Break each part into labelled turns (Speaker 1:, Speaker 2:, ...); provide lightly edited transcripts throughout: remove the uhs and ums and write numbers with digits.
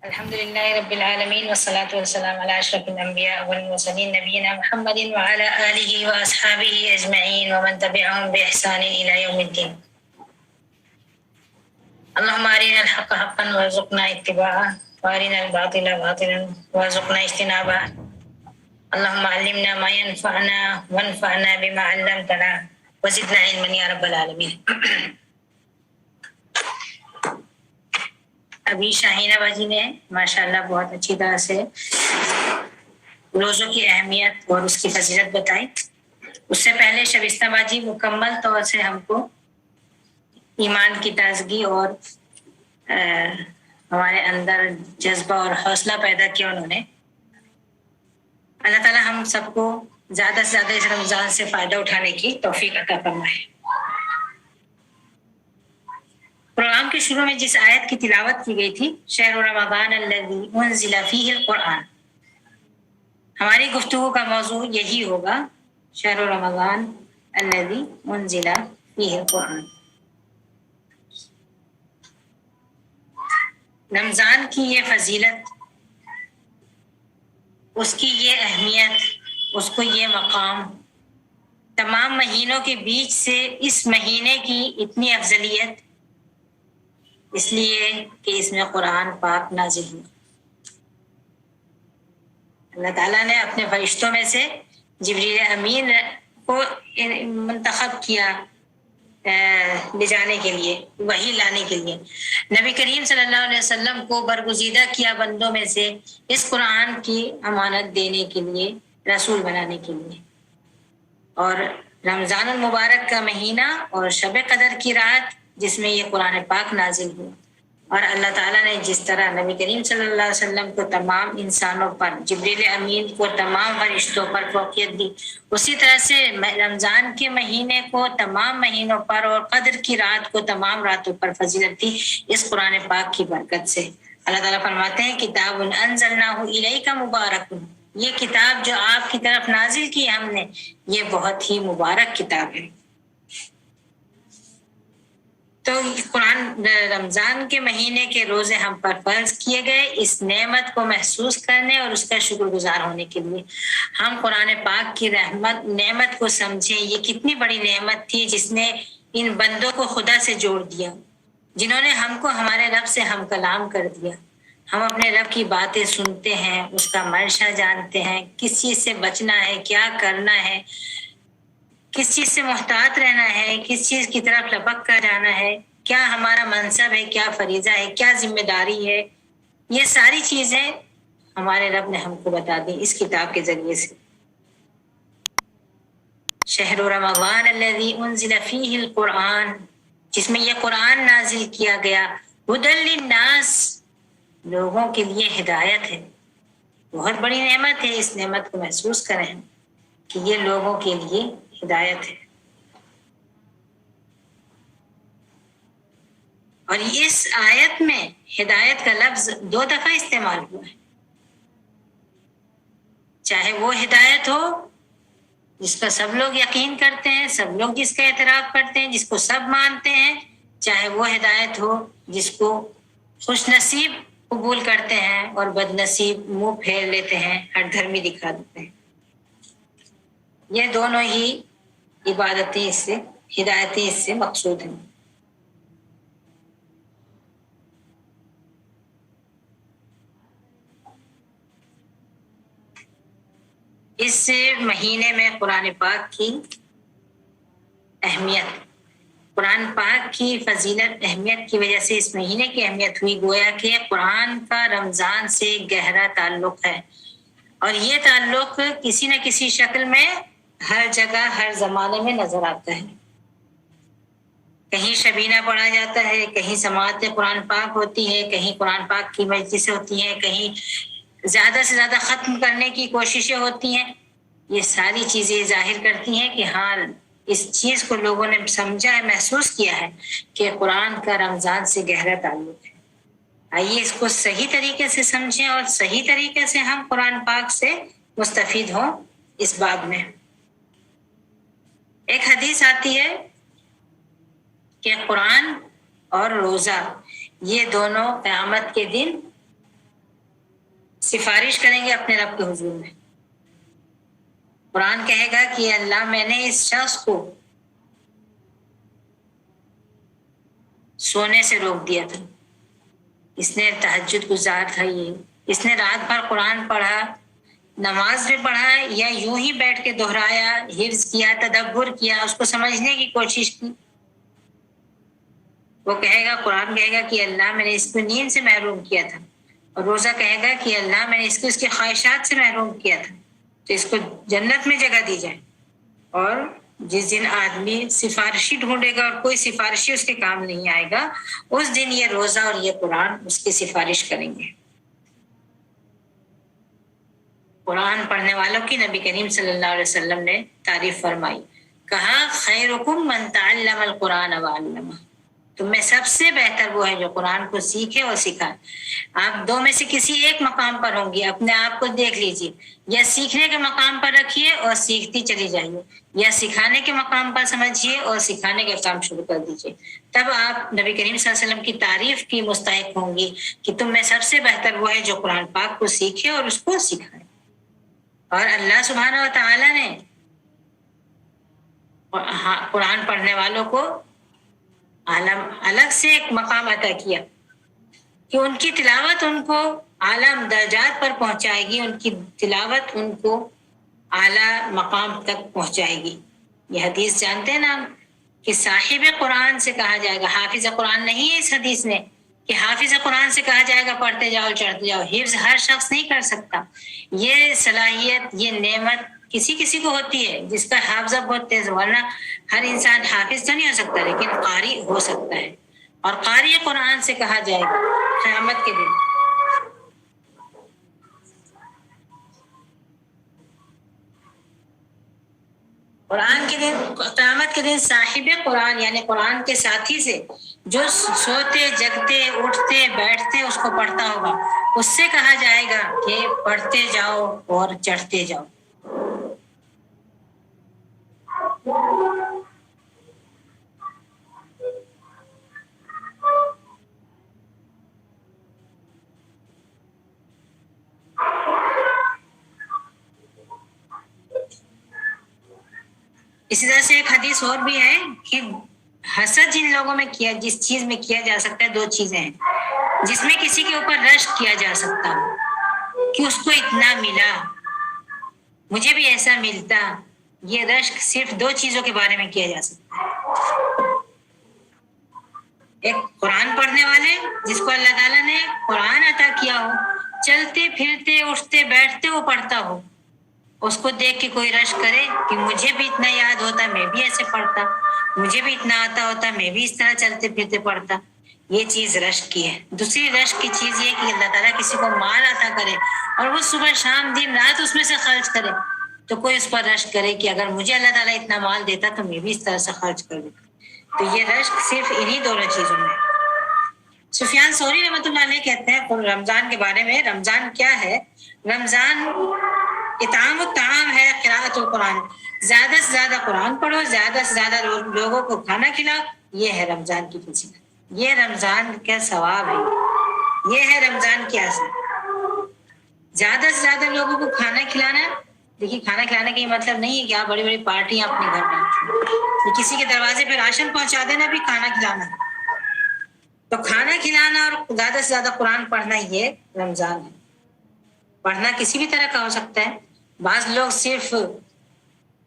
Speaker 1: الحمد لله رب العالمين والصلاة والسلام على أشرف الأنبياء والمرسلين نبينا محمد وعلى آله وأصحابه أجمعين ومن تبعهم بإحسان إلى يوم الدين. اللهم أرنا الحق حقا وارزقنا اتباعه وأرنا الباطل باطلا وارزقنا اجتنابه. اللهم علمنا ما ينفعنا وانفعنا بما علمتنا وزدنا علما يا رب العالمين. ابھی شاہینہ باجی نے ماشاءاللہ بہت اچھی طرح سے روزوں کی اہمیت اور اس کی فضیلت بتائی. اس سے پہلے شبستہ باجی مکمل طور سے ہم کو ایمان کی تازگی اور ہمارے اندر جذبہ اور حوصلہ پیدا کیا انہوں نے. اللہ تعالیٰ ہم سب کو زیادہ سے زیادہ اس رمضان سے فائدہ اٹھانے کی توفیق عطا فرمائے. پروگرام کے شروع میں جس آیت کی تلاوت کی گئی تھی شہر رمضان الذی انزل فیہ القرآن، ہماری گفتگو کا موضوع یہی ہوگا، شہر رمضان الذی انزل فیہ القرآن. رمضان کی یہ فضیلت، اس کی یہ اہمیت، اس کو یہ مقام، تمام مہینوں کے بیچ سے اس مہینے کی اتنی افضلیت اس لیے کہ اس میں قرآن پاک نازل ہوا. اللہ تعالیٰ نے اپنے فرشتوں میں سے جبریل امین کو منتخب کیا لے جانے کے لیے، وحی لانے کے لیے. نبی کریم صلی اللہ علیہ وسلم کو برگزیدہ کیا بندوں میں سے اس قرآن کی امانت دینے کے لیے، رسول بنانے کے لیے. اور رمضان المبارک کا مہینہ اور شب قدر کی رات جس میں یہ قرآن پاک نازل ہوا، اور اللہ تعالیٰ نے جس طرح نبی کریم صلی اللہ علیہ وسلم کو تمام انسانوں پر، جبریل امین کو تمام فرشتوں پر فوقیت دی، اسی طرح سے رمضان کے مہینے کو تمام مہینوں پر اور قدر کی رات کو تمام راتوں پر فضیلت دی اس قرآن پاک کی برکت سے. اللہ تعالیٰ فرماتے ہیں کتاب انزلناہ الیک مبارک، یہ کتاب جو آپ کی طرف نازل کی ہم نے، یہ بہت ہی مبارک کتاب ہے. تو قرآن رمضان کے مہینے کے روزے ہم پر فرض کیے گئے اس نعمت کو محسوس کرنے اور اس کا شکر گزار ہونے کے لیے. ہم قرآن پاک کی نعمت کو سمجھیں، یہ کتنی بڑی نعمت تھی جس نے ان بندوں کو خدا سے جوڑ دیا، جنہوں نے ہم کو ہمارے رب سے ہم کلام کر دیا. ہم اپنے رب کی باتیں سنتے ہیں، اس کا منشا جانتے ہیں، کس چیز سے بچنا ہے، کیا کرنا ہے، کس چیز سے محتاط رہنا ہے، کس چیز کی طرف لپک کر جانا ہے، کیا ہمارا منصب ہے، کیا فریضہ ہے، کیا ذمہ داری ہے. یہ ساری چیزیں ہمارے رب نے ہم کو بتا دی اس کتاب کے ذریعے سے. شہر رمضان الذی انزل فیہ القرآن، جس میں یہ قرآن نازل کیا گیا، ھدی للناس، لوگوں کے لیے ہدایت ہے. بہت بڑی نعمت ہے، اس نعمت کو محسوس کریں کہ یہ لوگوں کے لیے ہدایت ہے. اور اس آیت میں ہدایت کا لفظ 2 دفعہ استعمال ہوا ہے. چاہے وہ ہدایت ہو جس کا سب لوگ یقین کرتے ہیں، سب لوگ جس کا اعتراف کرتے ہیں، جس کو سب مانتے ہیں، چاہے وہ ہدایت ہو جس کو خوش نصیب قبول کرتے ہیں اور بد نصیب منہ پھیر لیتے ہیں، ہر دھرمی دکھا دیتے ہیں. یہ دونوں ہی عبادتیں اس سے، ہدایتیں اس سے مقصود ہیں. اس مہینے میں قرآن پاک کی اہمیت، قرآن پاک کی فضیلت، اہمیت کی وجہ سے اس مہینے کی اہمیت ہوئی. گویا کہ قرآن کا رمضان سے گہرا تعلق ہے، اور یہ تعلق کسی نہ کسی شکل میں ہر جگہ ہر زمانے میں نظر آتا ہے. کہیں شبینہ پڑھا جاتا ہے، کہیں سماعت قرآن پاک ہوتی ہے، کہیں قرآن پاک کی مجلسیں ہوتی ہیں، کہیں زیادہ سے زیادہ ختم کرنے کی کوششیں ہوتی ہیں. یہ ساری چیزیں ظاہر کرتی ہیں کہ ہاں اس چیز کو لوگوں نے سمجھا ہے، محسوس کیا ہے کہ قرآن کا رمضان سے گہرا تعلق ہے. آئیے اس کو صحیح طریقے سے سمجھیں اور صحیح طریقے سے ہم قرآن پاک سے مستفید ہوں. اس باب میں ایک حدیث آتی ہے کہ قرآن اور روزہ یہ دونوں قیامت کے دن سفارش کریں گے اپنے رب کے حضور میں. قرآن کہے گا کہ اللہ میں نے اس شخص کو سونے سے روک دیا تھا، اس نے تہجد گزار تھا، یہ اس نے رات بھر قرآن پڑھا، نماز بھی پڑھا یا یوں ہی بیٹھ کے دہرایا، حفظ کیا، تدبر کیا، اس کو سمجھنے کی کوشش کی. وہ کہے گا، قرآن کہے گا کہ اللہ میں نے اس کو نیند سے محروم کیا تھا، اور روزہ کہے گا کہ اللہ میں نے اس کو اس کی خواہشات سے محروم کیا تھا، تو اس کو جنت میں جگہ دی جائے. اور جس دن آدمی سفارشی ڈھونڈے گا اور کوئی سفارشی اس کے کام نہیں آئے گا، اس دن یہ روزہ اور یہ قرآن اس کی سفارش کریں گے. قرآن پڑھنے والوں کی نبی کریم صلی اللہ علیہ وسلم نے تعریف فرمائی، کہا خیرکم من تعلم القرآن وعلمہ، تم میں سب سے بہتر وہ ہے جو قرآن کو سیکھے اور سکھائے. آپ دو میں سے کسی ایک مقام پر ہوں گے، اپنے آپ کو دیکھ لیجیے، یا سیکھنے کے مقام پر رکھیے اور سیکھتی چلی جائیے، یا سکھانے کے مقام پر سمجھیے اور سکھانے کا کام شروع کر دیجیے. تب آپ نبی کریم صلی اللہ علیہ وسلم کی تعریف کی مستحق ہوں گی کہ تم میں سب سے بہتر وہ ہے جو قرآن پاک کو سیکھے اور اس کو سکھائے. اور اللہ سبحانہ و تعالی نے قرآن پڑھنے والوں کو الگ سے ایک مقام عطا کیا کہ ان کی تلاوت ان کو اعلیٰ درجات پر پہنچائے گی، ان کی تلاوت ان کو اعلیٰ مقام تک پہنچائے گی. یہ حدیث جانتے ہیں نا کہ صاحب قرآن سے کہا جائے گا، حافظ قرآن نہیں ہے اس حدیث میں کہ حافظ قرآن سے کہا جائے گا پڑھتے جاؤ چڑھتے جاؤ. حفظ ہر شخص نہیں کر سکتا، یہ صلاحیت یہ نعمت کسی کسی کو ہوتی ہے جس کا حافظہ بہت تیز، ورنہ ہر انسان حافظ تو نہیں ہو سکتا لیکن قاری ہو سکتا ہے. اور قاری قرآن سے کہا جائے گا قیامت کے دن، قرآن کے دن، قیامت کے دن صاحب قرآن یعنی قرآن کے ساتھی سے جو سوتے جگتے اٹھتے بیٹھتے اس کو پڑھتا ہوگا، اس سے کہا جائے گا کہ پڑھتے جاؤ اور چڑھتے جاؤ. اسی طرح سے ایک حدیث اور بھی ہے کہ حسد جن لوگوں میں کیا، جس چیز میں کیا جا سکتا ہے، دو چیزیں ہیں جس میں کسی کے اوپر رشک کیا جا سکتا ہو کہ اس کو اتنا ملا مجھے بھی ایسا ملتا. یہ رشک صرف دو چیزوں کے بارے میں کیا جا سکتا ہے. ایک قرآن پڑھنے والے جس کو اللہ تعالیٰ نے قرآن عطا کیا ہو، چلتے پھرتے اٹھتے بیٹھتے وہ پڑھتا ہو، اس کو دیکھ کے کوئی رشک کرے کہ مجھے بھی اتنا یاد ہوتا میں بھی ایسے پڑھتا، مجھے بھی اتنا آتا ہوتا میں بھی اس طرح چلتے پھرتے پڑھتا. یہ چیز رشک کی ہے. دوسری رشک کی چیز یہ کہ اللہ تعالیٰ کسی کو مال عطا کرے اور وہ صبح شام دن رات اس میں سے خرچ کرے، تو کوئی اس پر رشک کرے کہ اگر مجھے اللہ تعالیٰ اتنا مال دیتا تو میں بھی اس طرح سے خرچ کر دیتا. تو یہ رشک صرف انہی دونوں چیزوں میں. سفیان ثوری رحمۃ اللہ علیہ کہتے ہیں رمضان کے بارے میں، رمضان کیا ہے؟ رمضان اطعام الطعام ہے، قراءت القرآن، زیادہ سے زیادہ قرآن پڑھو، زیادہ سے زیادہ لوگوں کو کھانا کھلاؤ. یہ ہے رمضان کی فضیلت، یہ رمضان کا ثواب ہے، یہ ہے رمضان کی اصل. زیادہ سے زیادہ لوگوں کو کھانا کھلانا. دیکھیے کھانا کھلانے کا یہ مطلب نہیں ہے کہ آپ بڑی بڑی پارٹیاں اپنے گھر میں، کسی کے دروازے پہ راشن پہنچا دینا بھی کھانا کھلانا. تو کھانا کھلانا اور زیادہ سے زیادہ قرآن پڑھنا یہ رمضان ہے. پڑھنا کسی بھی طرح کا ہو سکتا ہے. بعض لوگ صرف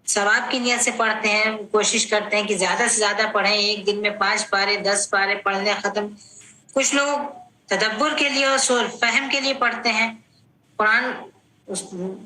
Speaker 1: ثواب کی نیت سے پڑھتے ہیں، کوشش کرتے ہیں کہ زیادہ سے زیادہ پڑھیں، ایک دن میں 5 پارے 10 پارے پڑھ لیں ختم. کچھ لوگ تدبر کے لیے اور فہم کے لیے پڑھتے ہیں، قرآن اس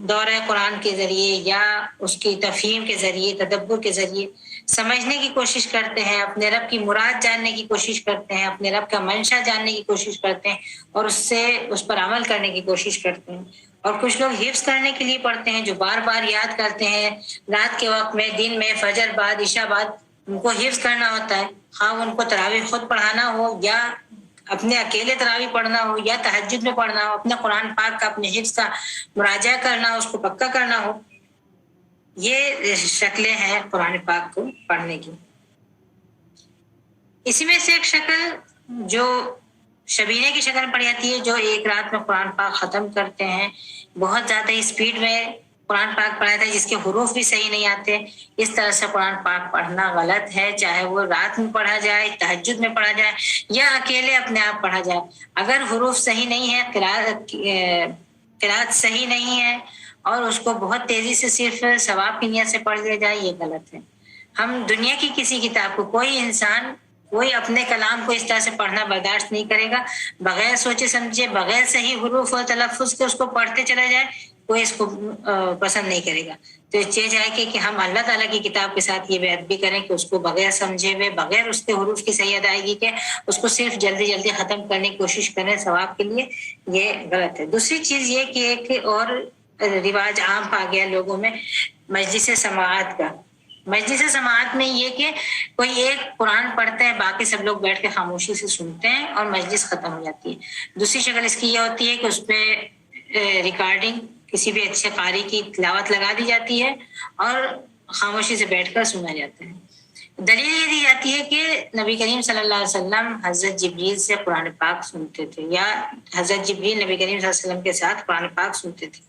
Speaker 1: دورہ قرآن کے ذریعے یا اس کی تفہیم کے ذریعے، تدبر کے ذریعے سمجھنے کی کوشش کرتے ہیں، اپنے رب کی مراد جاننے کی کوشش کرتے ہیں، اپنے رب کا منشا جاننے کی کوشش کرتے ہیں اور اس پر عمل کرنے کی کوشش کرتے ہیں. اور کچھ لوگ حفظ کرنے کے لیے پڑھتے ہیں، جو بار بار یاد کرتے ہیں، رات کے وقت میں، دن میں، فجر بعد، عشاء بعد ان کو حفظ کرنا ہوتا ہے. خواہ ان کو تراویح خود پڑھانا ہو یا اپنے اکیلے تراویح پڑھنا ہو یا تہجد میں پڑھنا ہو، اپنے قرآن پاک کا اپنے حفظ کا مراجعہ کرنا ہو، اس کو پکا کرنا ہو. یہ شکلیں ہیں قرآن پاک کو پڑھنے کی. اسی میں سے ایک شکل جو شبینے کی شکل پڑ جاتی ہے، جو ایک رات میں قرآن پاک ختم کرتے ہیں، بہت زیادہ اسپیڈ میں قرآن پاک پڑھا جاتا ہے جس کے حروف بھی صحیح نہیں آتے. اس طرح سے قرآن پاک پڑھنا غلط ہے، چاہے وہ رات میں پڑھا جائے، تہجد میں پڑھا جائے یا اکیلے اپنے آپ پڑھا جائے. اگر حروف صحیح نہیں ہے، قرات صحیح نہیں ہے اور اس کو بہت تیزی سے صرف ثواب کی نیت سے پڑھ لیا جائے، یہ غلط ہے. ہم دنیا کی کسی کتاب کو، کوئی انسان کوئی اپنے کلام کو اس طرح سے پڑھنا برداشت نہیں کرے گا، بغیر سوچے سمجھے، بغیر صحیح حروف اور تلفظ کے اس کو پڑھتے چلا جائے، کوئی اس کو پسند نہیں کرے گا. تو یہ چیز ہے کہ ہم اللہ تعالیٰ کی کتاب کے ساتھ یہ بیعت بھی کریں کہ اس کو بغیر سمجھے ہوئے، بغیر اس کے حروف کی صحیح ادائیگی کے اس کو صرف جلدی جلدی ختم کرنے کی کوشش کریں ثواب کے لیے، یہ غلط ہے. دوسری چیز یہ کہ ایک اور رواج عام پا گیا لوگوں میں مجلس سماعت کا. مجلس سماعت میں یہ کہ کوئی ایک قرآن پڑھتا ہے، باقی سب لوگ بیٹھ کے خاموشی سے سنتے ہیں اور مجلس ختم ہو جاتی ہے. دوسری شکل اس کی یہ ہوتی ہے کہ اس پہ ریکارڈنگ کسی بھی اچھے قاری کی تلاوت لگا دی جاتی ہے اور خاموشی سے بیٹھ کر سنا جاتا ہے. دلیل یہ دی جاتی ہے کہ نبی کریم صلی اللہ علیہ وسلم حضرت جبریل سے قرآن پاک سنتے تھے، یا حضرت جبریل نبی کریم صلی اللہ علیہ وسلم کے ساتھ قرآن پاک سنتے تھے.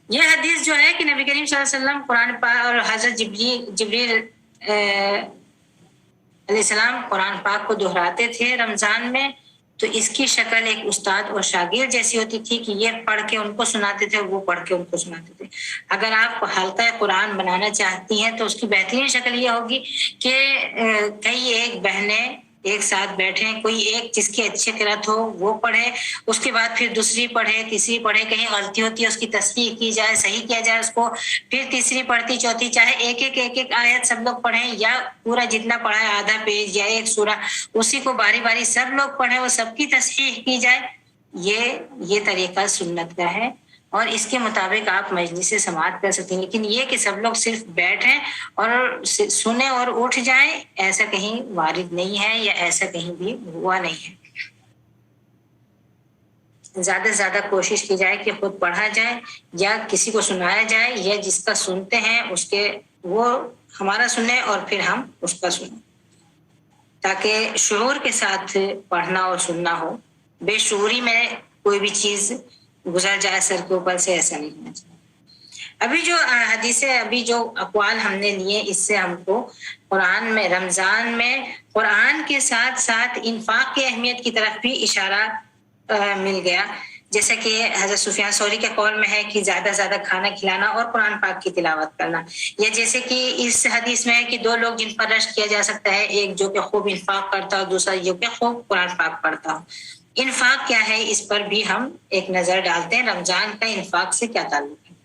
Speaker 1: یہ حدیث جو ہے کہ نبی کریم صلی اللہ علیہ وسلم قرآن پاک اور حضرت جبریل علیہ السلام قرآن پاک کو دہراتے تھے رمضان میں، تو اس کی شکل ایک استاد اور شاگرد جیسی ہوتی تھی کہ یہ پڑھ کے ان کو سناتے تھے اور وہ پڑھ کے ان کو سناتے تھے. اگر آپ حلقہ قرآن بنانا چاہتی ہیں تو اس کی بہترین شکل یہ ہوگی کہ کئی ایک بہنیں ایک ساتھ بیٹھیں، کوئی ایک جس کی اچھی قرات ہو وہ پڑھے، اس کے بعد پھر دوسری پڑھے، تیسری پڑھے، کہیں غلطی ہوتی ہے اس کی تصحیح کی جائے، صحیح کیا جائے اس کو، پھر تیسری پڑھتی، چوتھی، چاہے ایک ایک آیت سب لوگ پڑھیں یا پورا جتنا پڑھا ہے آدھا پیج یا ایک سورہ اسی کو باری باری سب لوگ پڑھیں، وہ سب کی تصحیح کی جائے. یہ طریقہ سنت کا ہے اور اس کے مطابق آپ مجلس سماعت کر سکتے ہیں. لیکن یہ کہ سب لوگ صرف بیٹھیں اور سنیں اور اٹھ جائیں، ایسا کہیں وارد نہیں ہے یا ایسا کہیں بھی ہوا نہیں ہے. زیادہ سے زیادہ کوشش کی جائے کہ خود پڑھا جائے یا کسی کو سنایا جائے، یا جس کا سنتے ہیں اس کے وہ ہمارا سنیں اور پھر ہم اس کا سنیں، تاکہ شعور کے ساتھ پڑھنا اور سننا ہو. بے شعوری میں کوئی بھی چیز گزر جائے سر کے اوپر سے، ایسا نہیں ہونا چاہیے. ابھی جو حدیثیں، ابھی جو اقوال ہم نے لیے، اس سے ہم کو قرآن میں رمضان میں قرآن کے ساتھ ساتھ انفاق کی اہمیت کی طرف بھی اشارہ مل گیا. جیسا کہ حضرت سفیان ثوری کے قول میں ہے کہ زیادہ سے زیادہ کھانا کھلانا اور قرآن پاک کی تلاوت کرنا، یا جیسے کہ اس حدیث میں ہے کہ دو لوگ جن پر رشک کیا جا سکتا ہے، ایک جو کہ خوب انفاق کرتا ہو، دوسرا جو کہ خوب قرآن پاک پڑھتا ہو. انفاق کیا ہے اس پر بھی ہم ایک نظر ڈالتے ہیں، رمضان کا انفاق سے کیا تعلق ہے.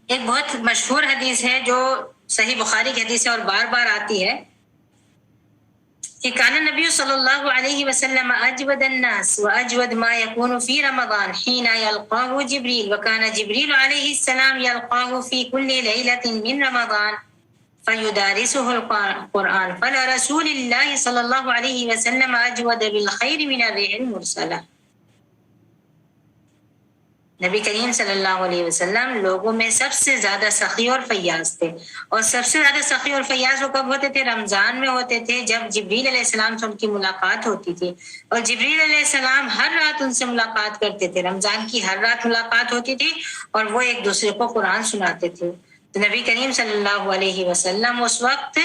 Speaker 1: ایک بہت مشہور حدیث ہے جو صحیح بخاری کی حدیث ہے اور بار بار آتی ہے کہ کان نبی صلی اللہ علیہ وسلم اجود الناس واجود ما يكون في رمضان حين يلقاه جبريل وكان جبريل عليه السلام يلقاه في كل ليلة من رمضان فيدارسه القرآن فلرسول الله صلى الله عليه وسلم اجود بالخير من الريح المرسلة. نبی کریم صلی اللہ علیہ وسلم لوگوں میں سب سے زیادہ سخی اور فیاض تھے، اور سب سے زیادہ سخی اور فیاض وہ کب ہوتے تھے؟ رمضان میں ہوتے تھے، جب جبریل علیہ السلام سے ان کی ملاقات ہوتی تھی، اور جبریل علیہ السلام ہر رات ان سے ملاقات کرتے تھے. رمضان کی ہر رات ملاقات ہوتی تھی اور وہ ایک دوسرے کو قرآن سناتے تھے. تو نبی کریم صلی اللہ علیہ وسلم اس وقت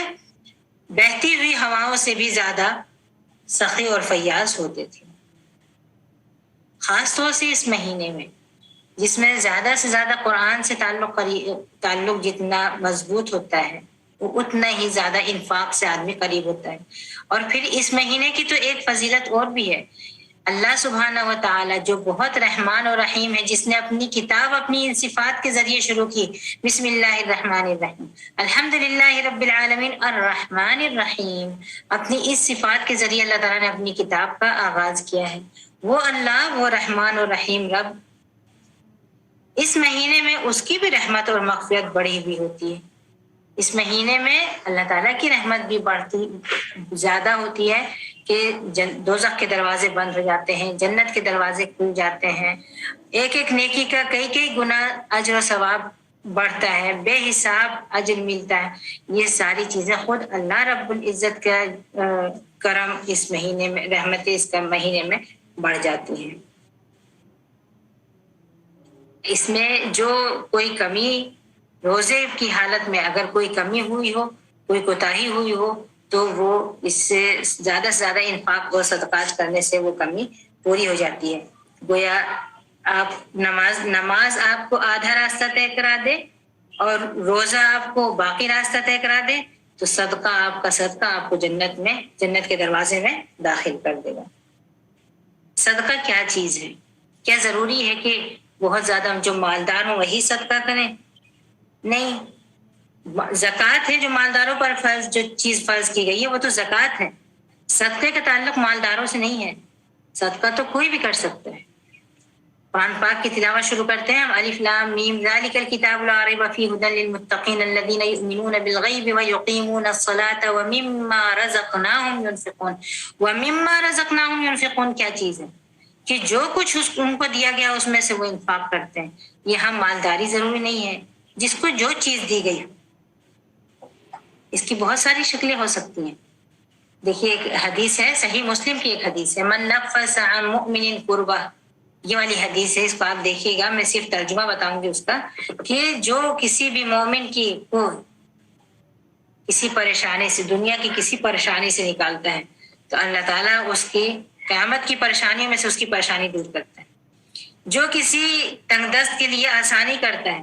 Speaker 1: بہتی ہوئی ہواؤں سے بھی زیادہ سخی اور فیاض ہوتے تھے، خاص طور سے اس مہینے میں جس میں زیادہ سے زیادہ قرآن سے تعلق جتنا مضبوط ہوتا ہے وہ اتنا ہی زیادہ انفاق سے آدمی قریب ہوتا ہے. اور پھر اس مہینے کی تو ایک فضیلت اور بھی ہے. اللہ سبحانہ و تعالی جو بہت رحمان اور رحیم ہے، جس نے اپنی کتاب اپنی ان صفات کے ذریعے شروع کی، بسم اللہ الرحمن الرحیم، الحمد للہ رب العالمین الرحمن الرحیم، اپنی اس صفات کے ذریعے اللہ تعالیٰ نے اپنی کتاب کا آغاز کیا ہے. وہ اللہ، وہ رحمان اور رحیم رب، اس مہینے میں اس کی بھی رحمت اور مغفرت بڑھی ہوئی ہوتی ہے. اس مہینے میں اللہ تعالیٰ کی رحمت بھی بڑھتی زیادہ ہوتی ہے کہ دوزخ کے دروازے بند ہو جاتے ہیں، جنت کے دروازے کھل جاتے ہیں، ایک ایک نیکی کا کئی کئی گنا اجر و ثواب بڑھتا ہے، بے حساب اجر ملتا ہے. یہ ساری چیزیں خود اللہ رب العزت کا کرم اس مہینے میں، رحمت اس کا مہینے میں بڑھ جاتی ہیں. اس میں جو کوئی کمی، روزے کی حالت میں اگر کوئی کمی ہوئی ہو، کوئی کوتاہی ہوئی ہو، تو وہ اس سے زیادہ انفاق اور صدقات کرنے سے وہ کمی پوری ہو جاتی ہے. گویا آپ نماز آپ کو آدھا راستہ طے کرا دے اور روزہ آپ کو باقی راستہ طے کرا دے، تو صدقہ آپ کو جنت کے دروازے میں داخل کر دے گا. صدقہ کیا چیز ہے؟ کیا ضروری ہے کہ بہت زیادہ جو مالدار ہوں وہی صدقہ کریں؟ نہیں. زکوٰۃ ہے جو مالداروں پر جو چیز فرض کی گئی ہے وہ تو زکوٰۃ ہے. صدقے کا تعلق مالداروں سے نہیں ہے. صدقہ تو کوئی بھی کر سکتا ہے. قرآن پاک کی تلاوت شروع کرتے ہیں ہم. الف لام میم ذالک الکتاب لا ریب فیہ ھدی للمتقین الذین یؤمنون بالغیب ویقیمون الصلاۃ ومما رزقناہم ینفقون. ومما رزقناہم ینفقون کیا چیز ہے؟ کہ جو کچھ ان کو دیا گیا اس میں سے وہ انفاق کرتے ہیں. یہاں مالداری ضروری نہیں ہے، جس کو جو چیز دی گئی. اس کی بہت ساری شکلیں ہو سکتی ہیں. دیکھیے ایک حدیث ہے، صحیح مسلم کی ایک حدیث ہے، من نفس عن مؤمن کربہ، یہ والی حدیث ہے. اس کو آپ دیکھیے گا، میں صرف ترجمہ بتاؤں گی اس کا، کہ جو کسی بھی مومن کی کو کسی پریشانی سے، دنیا کی کسی پریشانی سے نکالتا ہے تو اللہ تعالیٰ اس کی قیامت کی پریشانیوں میں سے اس کی پریشانی دور کرتا ہے. جو کسی تنگ دست کے لیے آسانی کرتا ہے،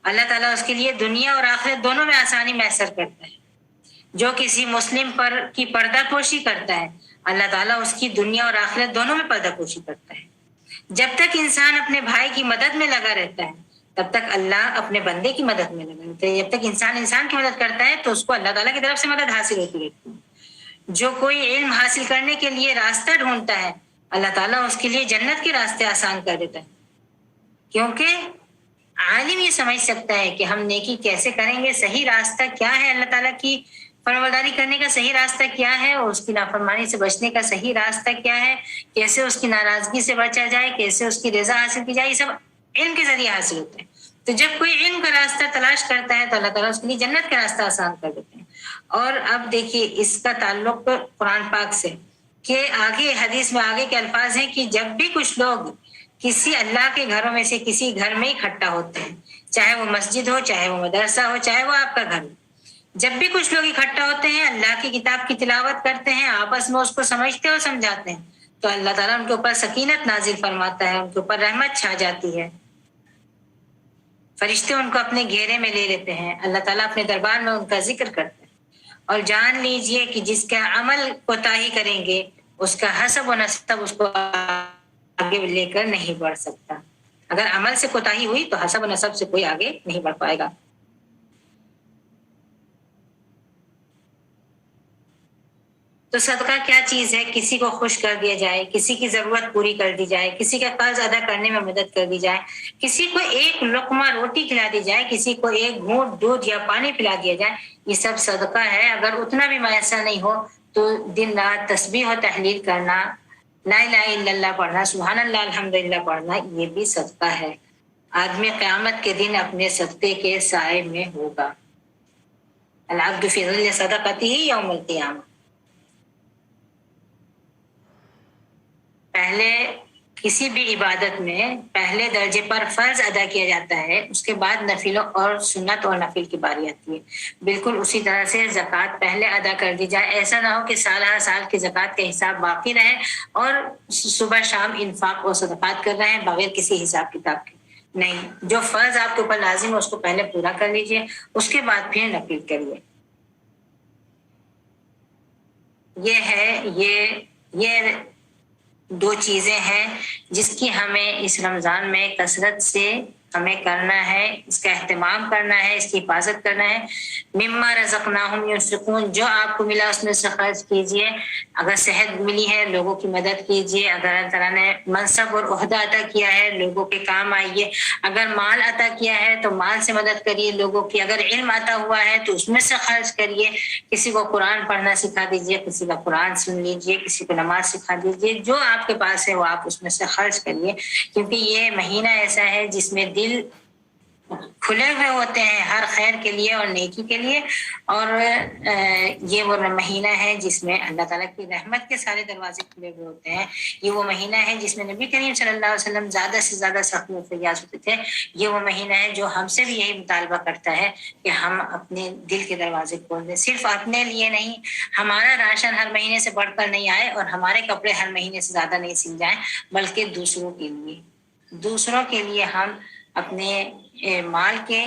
Speaker 1: اللہ تعالیٰ اس کے لیے دنیا اور آخرت دونوں میں آسانی میسر کرتا ہے. جو کسی مسلم پر کی پردہ پوشی کرتا ہے، اللہ تعالیٰ اس کی دنیا اور آخرت دونوں میں پردہ پوشی کرتا ہے. جب تک انسان اپنے بھائی کی مدد میں لگا رہتا ہے تب تک اللہ اپنے بندے کی مدد میں لگا رہتا ہے. جب تک انسان کی مدد کرتا ہے تو اس کو اللہ تعالیٰ کی طرف سے مدد حاصل ہوتی رہتی ہے. جو کوئی علم حاصل کرنے کے لیے راستہ ڈھونڈتا ہے، اللہ تعالیٰ اس کے لیے جنت کے راستے آسان کر دیتا ہے. کیونکہ عالم یہ سمجھ سکتا ہے کہ ہم نیکی کیسے کریں گے، صحیح راستہ کیا ہے، اللہ تعالیٰ کی فرمانبرداری کرنے کا صحیح راستہ کیا ہے، اور اس کی نافرمانی سے بچنے کا صحیح راستہ کیا ہے، کیسے اس کی ناراضگی سے بچا جائے، کیسے اس کی رضا حاصل کی جائے. یہ سب علم کے ذریعے حاصل ہوتے ہیں. تو جب کوئی علم کا راستہ تلاش کرتا ہے تو اللہ تعالیٰ اس کے لیے جنت کا راستہ آسان کر دیتے ہیں. اور اب دیکھیے اس کا تعلق قرآن پاک سے، کہ آگے حدیث میں آگے کے الفاظ ہیں کہ جب بھی کچھ لوگ کسی اللہ کے گھروں میں سے کسی گھر میں اکٹھا ہوتے ہیں، چاہے وہ مسجد ہو، چاہے وہ مدرسہ ہو، چاہے وہ آپ کا گھر ہو، جب بھی کچھ لوگ اکٹھا ہوتے ہیں، اللہ کی کتاب کی تلاوت کرتے ہیں، آپس میں اس کو سمجھتے اور سمجھاتے ہیں، تو اللہ تعالیٰ ان کے اوپر سکینت نازل فرماتا ہے، ان کے اوپر رحمت چھا جاتی ہے. فرشتے ان کو اپنے گھیرے میں لے لیتے ہیں، اللہ تعالیٰ اپنے دربار میں ان کا ذکر کرتے ہیں. اور جان لیجئے کہ جس کا عمل کوتاہی کریں گے، اس کا حسب و نسب اس کو آگے لے کر نہیں بڑھ سکتا. اگر عمل سے کوتاہی ہوئی تو حسب و نسب سے کوئی آگے نہیں بڑھ پائے گا. تو صدقہ کیا چیز ہے؟ کسی کو خوش کر دیا جائے، کسی کی ضرورت پوری کر دی جائے، کسی کا قرض ادا کرنے میں مدد کر دی جائے، کسی کو ایک لقمہ روٹی کھلا دی جائے، کسی کو ایک گھونٹ دودھ یا پانی پلا دیا جائے، یہ سب صدقہ ہے. اگر اتنا بھی میسر نہیں ہو تو دن رات تسبیح و تحلیل کرنا، لا الہ الا اللہ پڑھنا، سبحان اللہ الحمدللہ پڑھنا، یہ بھی صدقہ ہے. آدمی قیامت کے دن اپنے صدقے کے سائے میں ہوگا. العبد فی ظل صدقتہ یوم القیامہ. پہلے کسی بھی عبادت میں پہلے درجے پر فرض ادا کیا جاتا ہے، اس کے بعد نفل اور سنت اور نفل کی باری آتی ہے. بالکل اسی طرح سے زکوٰۃ پہلے ادا کر دی جائے. ایسا نہ ہو کہ سالہ سال کی زکوٰۃ کا حساب باقی رہے اور صبح شام انفاق اور صدقات کر رہے ہیں بغیر کسی حساب کتاب کے. نہیں، جو فرض آپ کے اوپر لازم ہے اس کو پہلے پورا کر لیجئے، اس کے بعد پھر نفل کریے. یہ دو چیزیں ہیں جس کی ہمیں اس رمضان میں کثرت سے ہمیں کرنا ہے، اس کا اہتمام کرنا ہے، اس کی حفاظت کرنا ہے. مما رزقناہم ینفقون، جو آپ کو ملا اس میں سے خرچ کیجیے. اگر صحت ملی ہے لوگوں کی مدد کیجیے. اگر اللہ تعالیٰ نے منصب اور عہدہ عطا کیا ہے لوگوں کے کام آئیے. اگر مال عطا کیا ہے تو مال سے مدد کریے لوگوں کی. اگر علم عطا ہوا ہے تو اس میں سے خرچ کریے. کسی کو قرآن پڑھنا سکھا دیجیے، کسی کا قرآن سن لیجیے، کسی کو نماز سکھا دیجیے. جو آپ کے پاس ہے وہ آپ اس میں سے خرچ کریے، کیونکہ یہ مہینہ ایسا ہے جس میں دل کھلے ہوئے ہوتے ہیں ہر خیر کے لیے اور نیکی کے لیے. اور یہ وہ مہینہ ہے جس میں اللہ تعالیٰ کی رحمت کے سارے دروازے کھلے ہوئے ہوتے ہیں. یہ وہ مہینہ ہے جس میں نبی کریم صلی اللہ علیہ وسلم زیادہ سے زیادہ سخت و فیاض ہوتے تھے. یہ وہ مہینہ ہے جو ہم سے بھی یہی مطالبہ کرتا ہے کہ ہم اپنے دل کے دروازے کھول دیں. صرف اپنے لیے نہیں، ہمارا راشن ہر مہینے سے بڑھ کر نہیں آئے اور ہمارے کپڑے ہر مہینے سے زیادہ نہیں سل جائیں، بلکہ دوسروں کے لیے. دوسروں کے لیے ہم اپنے مال کے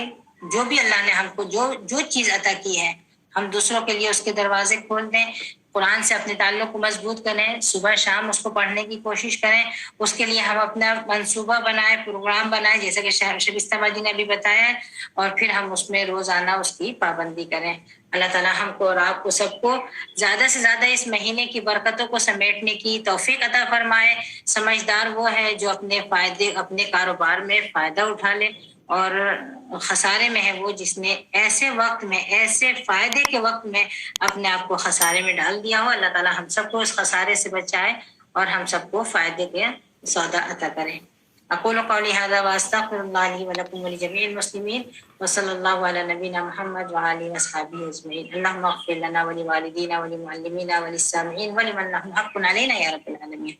Speaker 1: جو بھی اللہ نے ہم کو جو چیز عطا کی ہے، ہم دوسروں کے لیے اس کے دروازے کھول دیں. قرآن سے اپنے تعلق کو مضبوط کریں، صبح شام اس کو پڑھنے کی کوشش کریں. اس کے لیے ہم اپنا منصوبہ بنائیں، پروگرام بنائیں، جیسا کہ شبیستہ باجی نے ابھی بتایا ہے، اور پھر ہم اس میں روزانہ اس کی پابندی کریں. اللہ تعالیٰ ہم کو اور آپ کو سب کو زیادہ سے زیادہ اس مہینے کی برکتوں کو سمیٹنے کی توفیق عطا فرمائے. سمجھدار وہ ہے جو اپنے کاروبار میں فائدہ اٹھا لے، اور خسارے میں ہے وہ جس نے ایسے وقت میں، ایسے فائدے کے وقت میں اپنے آپ کو خسارے میں ڈال دیا ہو. اللہ تعالیٰ ہم سب کو اس خسارے سے بچائے اور ہم سب کو فائدے کے سودا عطا کرے. اقول قولی هذا واستغفر الله لي ولكم ولجميع المسلمين وصلى الله على نبينا محمد وعلى اله وصحبه اجمعين. اللهم اغفر لنا ولوالدينا ولمعلمينا وللسامعين ولمن لهم حق علينا يا رب العالمين.